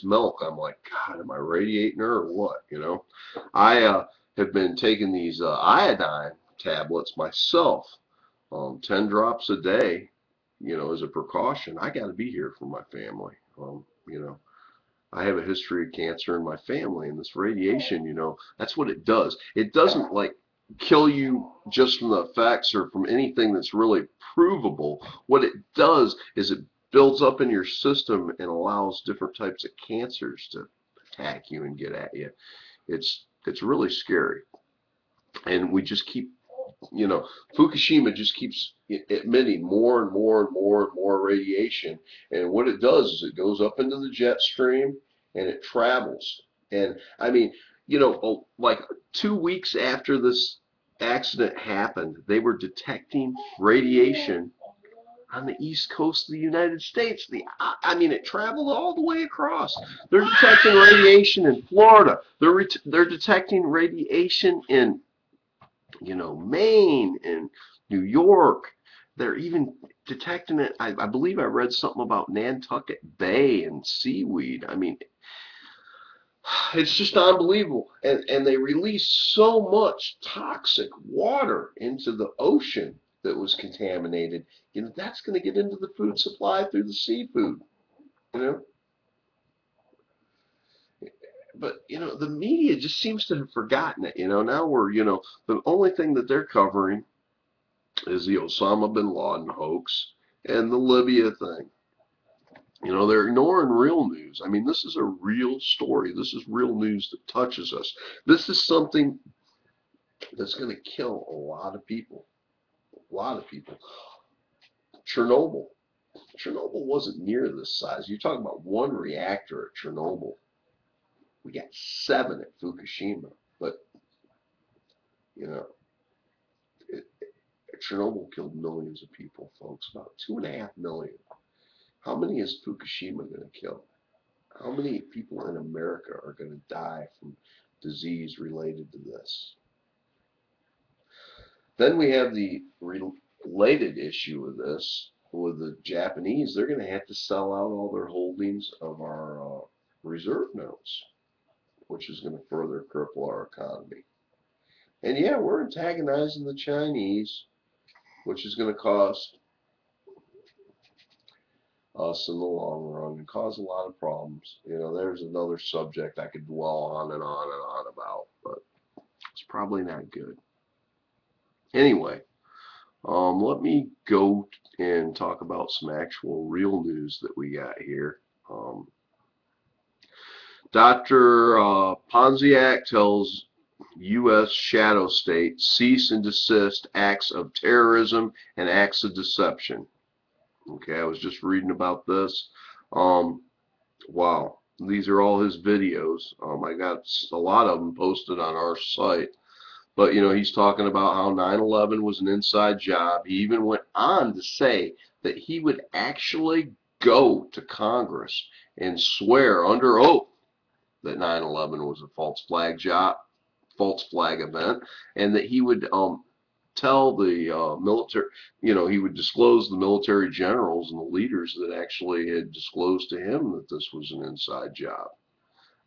milk. I'm like, God, am I radiating her or what? You know, I have been taking these iodine tablets myself, 10 drops a day, you know, as a precaution. I got to be here for my family. You know, I have a history of cancer in my family, and this radiation, you know, that's what it does. It doesn't like kill you just from the effects or from anything that's really provable. What it does is it builds up in your system and allows different types of cancers to attack you and get at you. It's really scary, and we just keep, you know, Fukushima just keeps emitting more and more and more and more radiation. And what it does is it goes up into the jet stream and it travels. And I mean, you know, like 2 weeks after this accident happened, they were detecting radiation on the east coast of the United States. I mean, it traveled all the way across. They're detecting radiation in Florida. They're detecting radiation in, you know, Maine and New York. They're even detecting it. I believe I read something about Nantucket Bay and seaweed. I mean, it's just unbelievable. And they release so much toxic water into the ocean that was contaminated. You know, that's going to get into the food supply through the seafood, you know. But, you know, the media just seems to have forgotten it. You know, now we're, you know, the only thing that they're covering is the Osama bin Laden hoax and the Libya thing. You know, they're ignoring real news. I mean, this is a real story. This is real news that touches us. This is something that's going to kill a lot of people. A lot of people. Chernobyl. Chernobyl wasn't near this size. You're talking about one reactor at Chernobyl. We got 7 at Fukushima. But, you know, it, Chernobyl killed millions of people, folks. About 2.5 million. How many is Fukushima going to kill? How many people in America are going to die from disease related to this? Then we have the related issue of this with the Japanese. They're going to have to sell out all their holdings of our reserve notes, which is going to further cripple our economy. And yeah, we're antagonizing the Chinese, which is going to cost us in the long run and cause a lot of problems. You know, there's another subject I could dwell on and on and on about, but it's probably not good. Anyway, let me go and talk about some actual real news that we got here. Dr. Ponziak tells U.S. shadow state cease and desist acts of terrorism and acts of deception. Okay, I was just reading about this. Wow, these are all his videos. I got a lot of them posted on our site. But, you know, he's talking about how 9/11 was an inside job. He even went on to say that he would actually go to Congress and swear under oath that 9/11 was a false flag job, false flag event, and that he would tell the military, you know, he would disclose the military generals and the leaders that actually had disclosed to him that this was an inside job.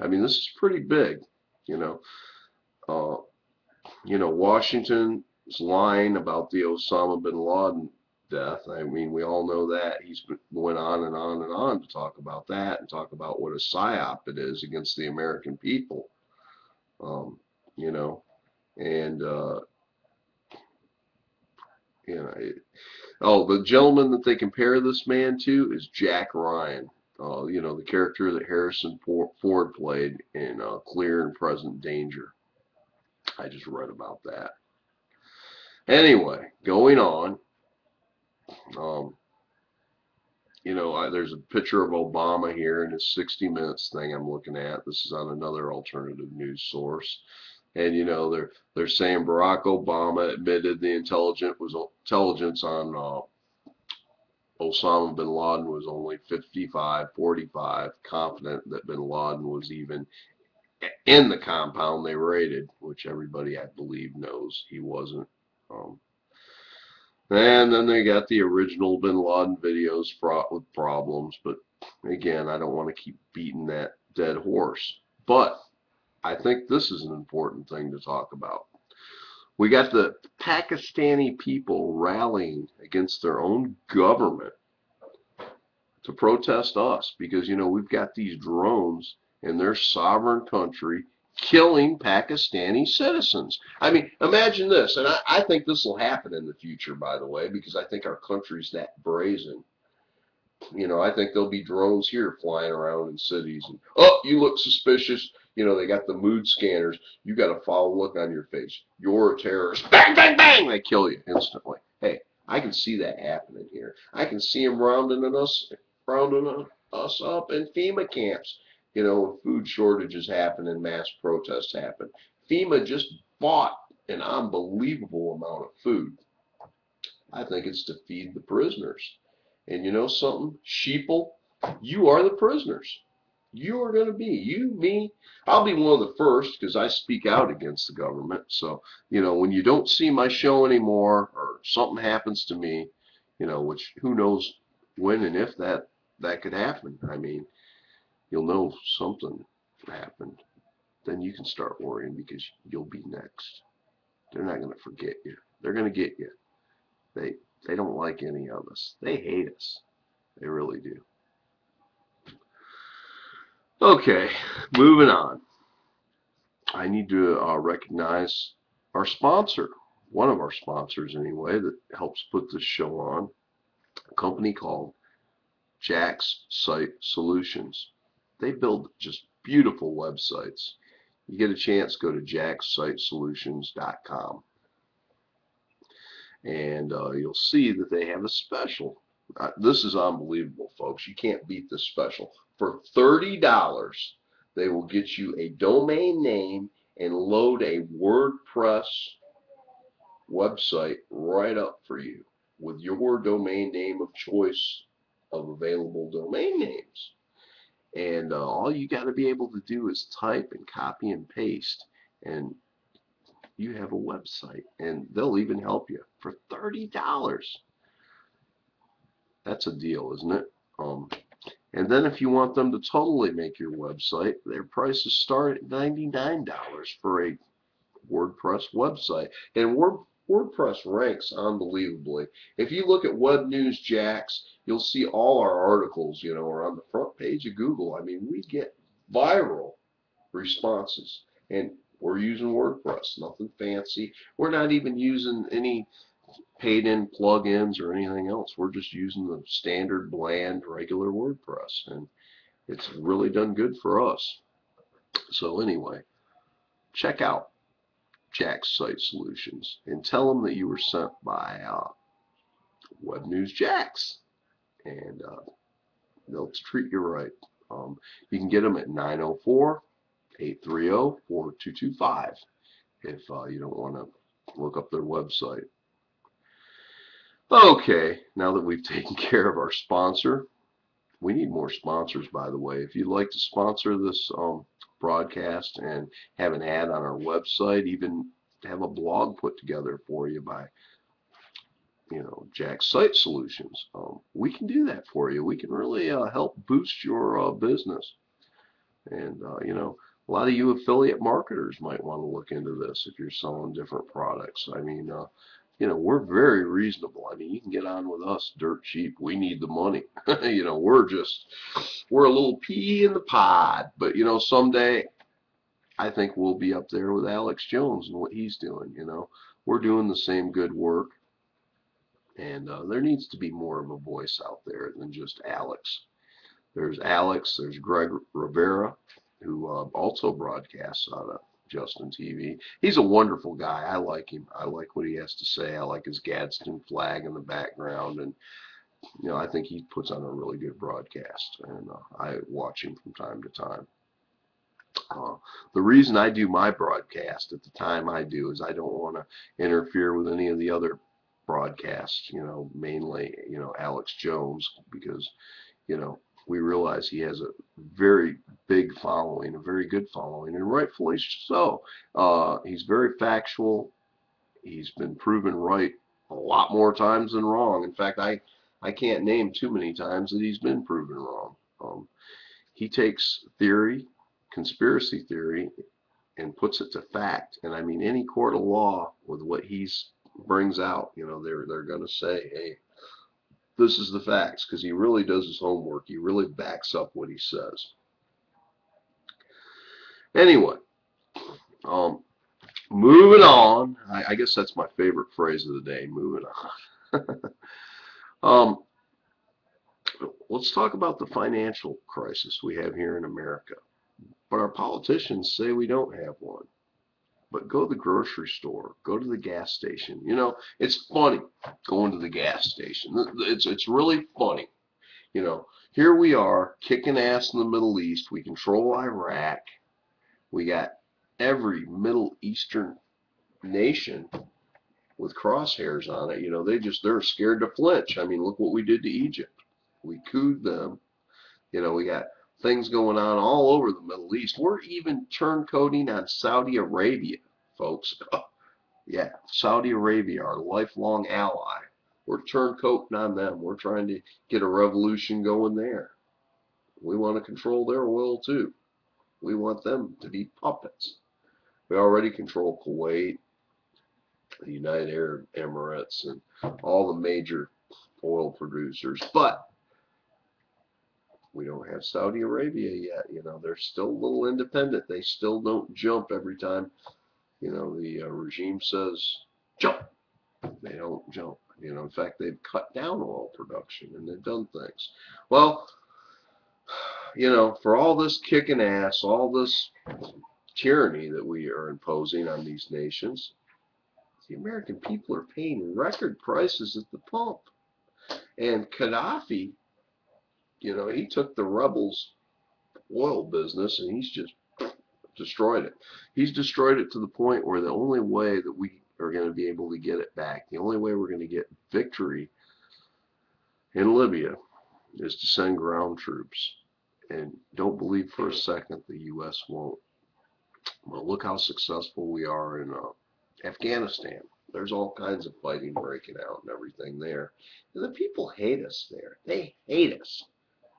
I mean, this is pretty big, you know. Uh, you know, Washington's lying about the Osama bin Laden death. I mean, we all know that. He's went on and on and on to talk about that and talk about what a psyop it is against the American people. You know, and you know, oh, the gentleman that they compare this man to is Jack Ryan. You know, the character that Harrison Ford played in Clear and Present Danger. I just read about that. Anyway, going on. Um, you know, there's a picture of Obama here in his 60 Minutes thing I'm looking at. This is on another alternative news source. And, you know, they're saying Barack Obama admitted the intelligence on Osama bin Laden was only 55-45, confident that bin Laden was even in the compound they raided, which everybody, I believe, knows he wasn't. And then they got the original bin Laden videos fraught with problems. But again, I don't want to keep beating that dead horse, but I think this is an important thing to talk about. We got the Pakistani people rallying against their own government to protest us because, we've got these drones in their sovereign country killing Pakistani citizens. I mean, imagine this, and I think this will happen in the future, by the way, because I think our country's that brazen. I think there'll be drones here flying around in cities. And, oh, you look suspicious. They got the mood scanners. You got a foul look on your face. You're a terrorist. Bang, bang, bang. They kill you instantly. Hey, I can see that happening here. I can see them rounding us up in FEMA camps. When food shortages happen and mass protests happen. FEMA just bought an unbelievable amount of food. I think it's to feed the prisoners. And you know something? Sheeple, you are the prisoners. You are going to be. You, me. I'll be one of the first because I speak out against the government. So, when you don't see my show anymore or something happens to me, which who knows when and if that could happen. I mean, you'll know something happened. Then you can start worrying because you'll be next. They're not going to forget you. They're going to get you. They don't like any of us. They hate us. They really do. Okay, moving on. I need to recognize our sponsor, one of our sponsors anyway, that helps put this show on, a company called Jax Site Solutions. They build just beautiful websites. You get a chance, go to jaxsitesolutions.com. And you'll see that they have a special. This is unbelievable, folks. You can't beat this special. For $30, they will get you a domain name and load a WordPress website right up for you with your domain name of choice of available domain names. And all you got to be able to do is type and copy and paste, and you have a website, and they'll even help you for $30. That's a deal, isn't it? And then if you want them to totally make your website, their prices start at $99 for a WordPress website. And WordPress ranks unbelievably. If you look at webnewsjax, you'll see all our articles, are on the front page of Google. I mean, we get viral responses. And we're using WordPress, nothing fancy. We're not even using any paid-in plugins or anything else. We're just using the standard, bland, regular WordPress, and it's really done good for us. So anyway, check out Jax Site Solutions and tell them that you were sent by Web News Jax, and they'll treat you right. You can get them at 904-830-4225 if you don't want to look up their website. Okay, now that we've taken care of our sponsor, we need more sponsors, by the way. If you'd like to sponsor this broadcast and have an ad on our website, even have a blog put together for you by, Jax Site Solutions, we can do that for you. We can really help boost your business. And, a lot of you affiliate marketers might want to look into this if you're selling different products. I mean, we're very reasonable. I mean, you can get on with us dirt cheap. We need the money. We're a little pea in the pod. But, someday I think we'll be up there with Alex Jones and what he's doing. We're doing the same good work. And there needs to be more of a voice out there than just Alex. There's Alex, there's Greg Rivera, who also broadcasts out of Justin TV. He's a wonderful guy. I like him. I like what he has to say. I like his Gadsden flag in the background, and I think he puts on a really good broadcast, and I watch him from time to time. The reason I do my broadcast at the time I do is I don't want to interfere with any of the other broadcasts, mainly, Alex Jones, because, we realize he has a very big following, a very good following, and rightfully so. He's very factual. He's been proven right a lot more times than wrong. In fact, I can't name too many times that he's been proven wrong. He takes theory, conspiracy theory, and puts it to fact. And I mean, any court of law with what he's brings out, they're going to say, hey, this is the facts, because he really does his homework. He really backs up what he says. Anyway, um, moving on. I guess that's my favorite phrase of the day. Moving on. um, let's talk about the financial crisis we have here in America. But our politicians say we don't have one. But go to the grocery store, go to the gas station. It's funny going to the gas station. It's really funny. Here we are kicking ass in the Middle East. We control Iraq. We got every Middle Eastern nation with crosshairs on it. They're scared to flinch. I mean, look what we did to Egypt. We cooed them. We got things going on all over the Middle East. We're even turncoating on Saudi Arabia, folks. Yeah, Saudi Arabia, our lifelong ally. We're turncoating on them. We're trying to get a revolution going there. We want to control their oil too. We want them to be puppets. We already control Kuwait, the United Arab Emirates, and all the major oil producers. But we don't have Saudi Arabia yet. They're still a little independent. They still don't jump every time, the regime says jump. They don't jump. In fact, they've cut down oil production and they've done things. Well, for all this kicking ass, all this tyranny that we are imposing on these nations, the American people are paying record prices at the pump. And Gaddafi, he took the rebels' oil business and he's just destroyed it. He's destroyed it to the point where the only way that we are going to be able to get it back, the only way we're going to get victory in Libya is to send ground troops. And don't believe for a second the U.S. won't. Well, look how successful we are in Afghanistan. There's all kinds of fighting breaking out and everything there. And the people hate us there. They hate us.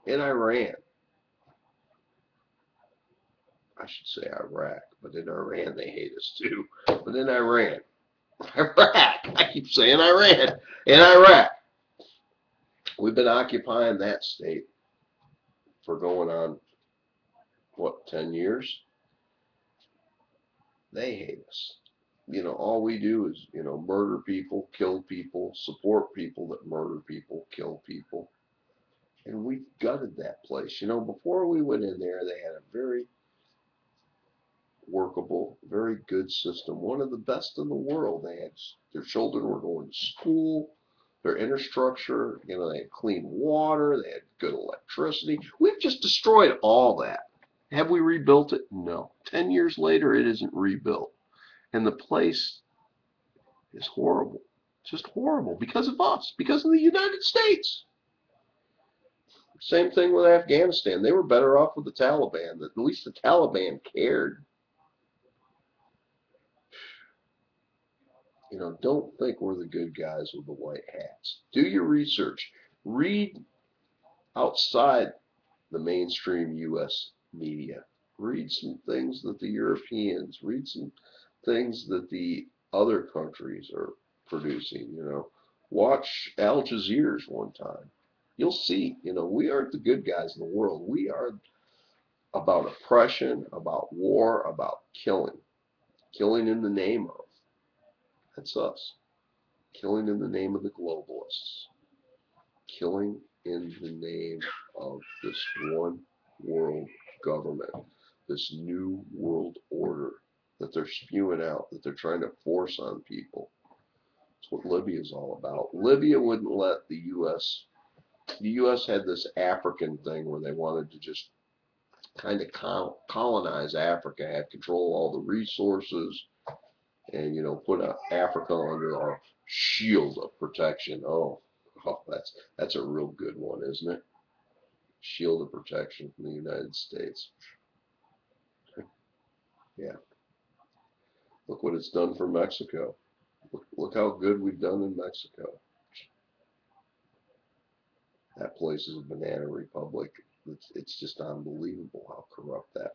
In Iran, I should say Iraq, but in Iran they hate us too. But in Iraq, I keep saying Iran. In Iraq, we've been occupying that state for going on, 10 years? They hate us. All we do is, murder people, kill people, support people that murder people, kill people. And we gutted that place. Before we went in there, they had a very workable, very good system, one of the best in the world. Their children were going to school, their infrastructure, they had clean water, they had good electricity. We've just destroyed all that. Have we rebuilt it? No. 10 years later, it isn't rebuilt. And the place is horrible. Just horrible because of us, because of the United States. Same thing with Afghanistan. They were better off with the Taliban. At least the Taliban cared. Don't think we're the good guys with the white hats. Do your research. Read outside the mainstream U.S. media. Read some things that the Europeans, read some things that the other countries are producing. Watch Al Jazeera's one time. You'll see, we aren't the good guys in the world. We are about oppression, about war, about killing. Killing in the name of. That's us. Killing in the name of the globalists. Killing in the name of this one world government. This new world order that they're spewing out, that they're trying to force on people. That's what Libya is all about. Libya wouldn't let the U.S. The U.S. had this African thing where they wanted to just kind of colonize Africa, have control of all the resources, and put Africa under our shield of protection. Oh, that's a real good one, isn't it? Shield of protection from the United States. Yeah. Look what it's done for Mexico. Look how good we've done in Mexico. That place is a banana republic. It's just unbelievable how corrupt that